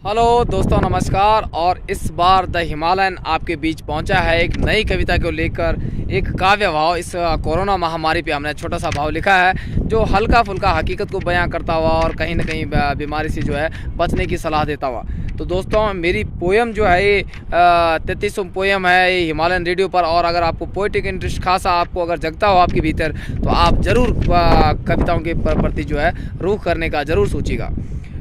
Hello दोस्तों, नमस्कार। और इस बार द हिमालयन आपके बीच पहुंचा है एक नई कविता को लेकर। एक काव्य भाव इस कोरोना महामारी पे हमने छोटा सा भाव लिखा है जो हल्का फुल्का हकीकत को बयां करता हुआ और कहीं ना कहीं बीमारी से जो है बचने की सलाह देता हुआ। तो दोस्तों, मेरी पोयम जो है ये 33 पोयम है ये हिमालयन रेडियो पर। और अगर आपको पोइटिक इंटरेस्ट खासा आपको अगर जगता हो आपके भीतर, तो आप ज़रूर कविताओं के प्रति जो है रुख करने का ज़रूर सोचिएगा।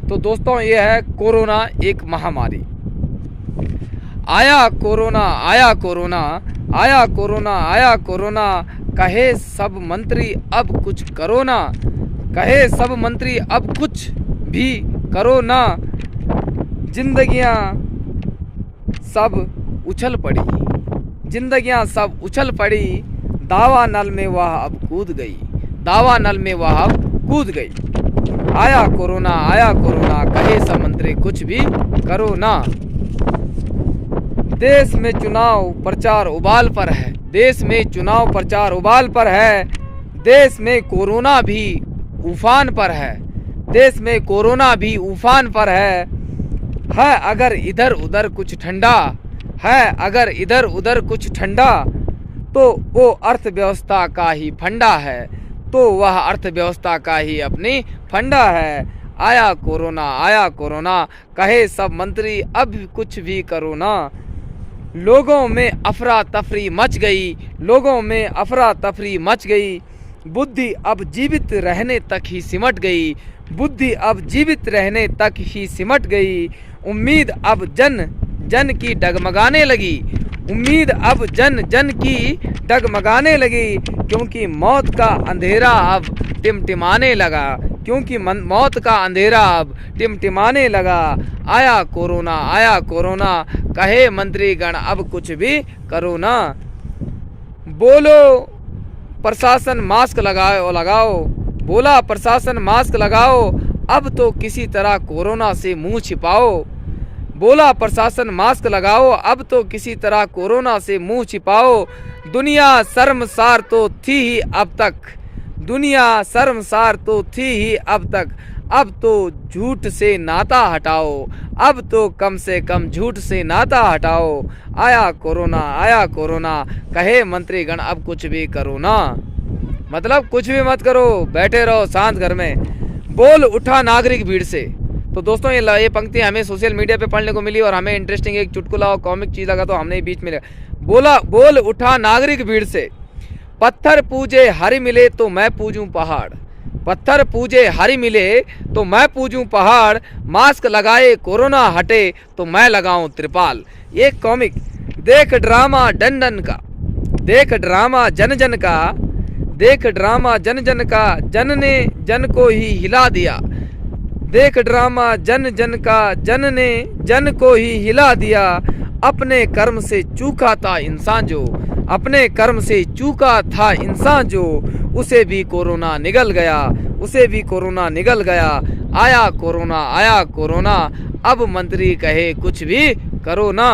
तो दोस्तों, ये है कोरोना एक महामारी। आया कोरोना, आया कोरोना, आया कोरोना, आया कोरोना, कहे सब मंत्री अब कुछ करो ना, कहे सब मंत्री अब कुछ भी करो ना। जिंदगियां सब उछल पड़ी, जिंदगियां सब उछल पड़ी, दावा नल में वह अब कूद गई, दावा नल में वह अब कूद गई। आया कोरोना, आया कोरोना, कहे सब मंत्री कुछ भी करो ना। देश में चुनाव प्रचार उबाल पर है, देश में चुनाव प्रचार उबाल पर है, देश में कोरोना भी उफान पर है, देश में कोरोना भी उफान पर है अगर इधर उधर कुछ ठंडा, है अगर इधर उधर कुछ ठंडा, तो वो अर्थव्यवस्था का ही फंडा है, तो वह अर्थव्यवस्था का ही अपनी फंडा है। आया कोरोना, आया कोरोना, कहे सब मंत्री अब कुछ भी करो ना। लोगों में अफरा तफरी मच गई, लोगों में अफरा तफरी मच गई, बुद्धि अब जीवित रहने तक ही सिमट गई, बुद्धि अब जीवित रहने तक ही सिमट गई। उम्मीद अब जन जन की डगमगाने लगी, उम्मीद अब जन जन की डगमगाने लगी, क्योंकि मौत का अंधेरा अब टिमटिमाने लगा, क्योंकि मौत का अंधेरा अब टिमटिमाने लगा। आया कोरोना, आया कोरोना, कहे मंत्रीगण अब कुछ भी करो ना। बोलो प्रशासन मास्क लगाओ, लगाओ, बोला प्रशासन मास्क लगाओ, अब तो किसी तरह कोरोना से मुंह छिपाओ, बोला प्रशासन मास्क लगाओ, अब तो किसी तरह कोरोना से मुंह छिपाओ। दुनिया शर्मसार तो थी ही अब तक, दुनिया शर्मसार तो थी ही अब तक, अब तो झूठ से नाता हटाओ, अब तो कम से कम झूठ से नाता हटाओ। आया कोरोना, आया कोरोना, कहे मंत्रीगण अब कुछ भी करो ना। मतलब कुछ भी मत करो, बैठे रहो शांत घर में। बोल उठा नागरिक भीड़ से। तो दोस्तों, ये पंक्ति हमें सोशल मीडिया पे पढ़ने को मिली और हमें इंटरेस्टिंग एक चुटकुला और कॉमिक चीज लगा, तो हमने बीच में बोला, बोल उठा नागरिक भीड़ से। पत्थर पूजे हरि मिले तो मैं पूजूं पहाड़, पत्थर पूजे हरि मिले तो मैं पूजूं पहाड़, मास्क लगाए कोरोना हटे तो मैं लगाऊं त्रिपाल। ये कॉमिक देख ड्रामा डन डन का, देख ड्रामा जन जन का, देख ड्रामा जन जन का, जन ने जन को ही हिला दिया, देख ड्रामा जन जन का, जन ने जन को ही हिला दिया। अपने कर्म से चूका था इंसान जो, अपने कर्म से चूका था इंसान जो, उसे भी कोरोना निगल गया, उसे भी कोरोना निगल गया। आया कोरोना, आया कोरोना, अब मंत्री कहे कुछ भी करो ना।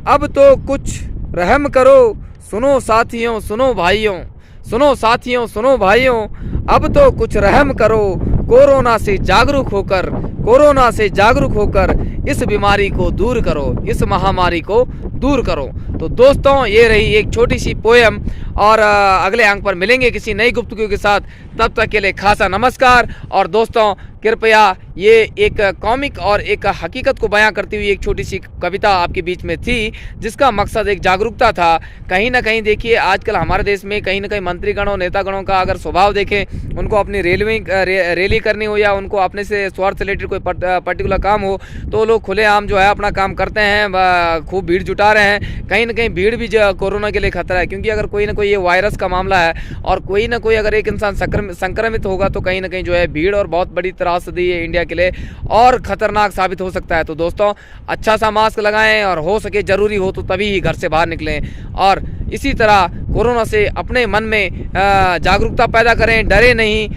अब तो कुछ रहम करो, सुनो साथियों सुनो भाइयों, सुनो साथियों सुनो भाइयों, अब तो कुछ रहम करो, कोरोना से जागरूक होकर, कोरोना से जागरूक होकर इस बीमारी को दूर करो, इस महामारी को दूर करो। तो दोस्तों, ये रही एक छोटी सी पोयम और अगले अंक पर मिलेंगे किसी नई गुफ्तगू के साथ। तब तक के लिए खासा नमस्कार। और दोस्तों, कृपया ये एक कॉमिक और एक हकीकत को बयां करती हुई एक छोटी सी कविता आपके बीच में थी, जिसका मकसद एक जागरूकता था। कहीं ना कहीं देखिए, आजकल हमारे देश में कहीं ना कहीं मंत्रीगणों नेतागणों का अगर स्वभाव देखें, उनको अपनी रैली करनी हो या उनको अपने से स्वार्थ से रिलेटेड कोई पर्टिकुलर काम हो, तो लोग खुलेआम जो है अपना काम करते हैं, खूब भीड़ जुटा रहे हैं। कहीं ना कहीं भीड़ भी कोरोना के लिए खतरा है, क्योंकि अगर कोई ना कोई ये वायरस का मामला है और कोई ना कोई अगर एक इंसान संक्रमित होगा, तो कहीं ना कहीं जो है भीड़ और बहुत बड़ी त्रासदी है इंडिया के लिए और खतरनाक साबित हो सकता है। तो दोस्तों, अच्छा सा मास्क लगाएं और हो सके जरूरी हो तो तभी ही घर से बाहर निकलें। और इसी तरह कोरोना से अपने मन में जागरूकता पैदा करें, डरे नहीं,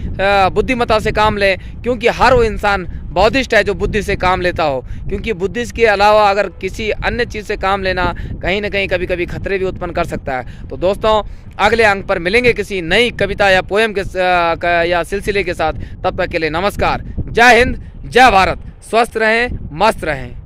बुद्धिमत्ता से काम लें, क्योंकि हर वो इंसान बौद्धिस्ट है जो बुद्धि से काम लेता हो, क्योंकि बुद्धिस्ट के अलावा अगर किसी अन्य चीज़ से काम लेना कहीं ना कहीं कभी कभी खतरे भी उत्पन्न कर सकता है। तो दोस्तों, अगले अंक पर मिलेंगे किसी नई कविता या पोएम के या सिलसिले के साथ। तब तक के लिए नमस्कार। जय हिंद, जय भारत। स्वस्थ रहें, मस्त रहें।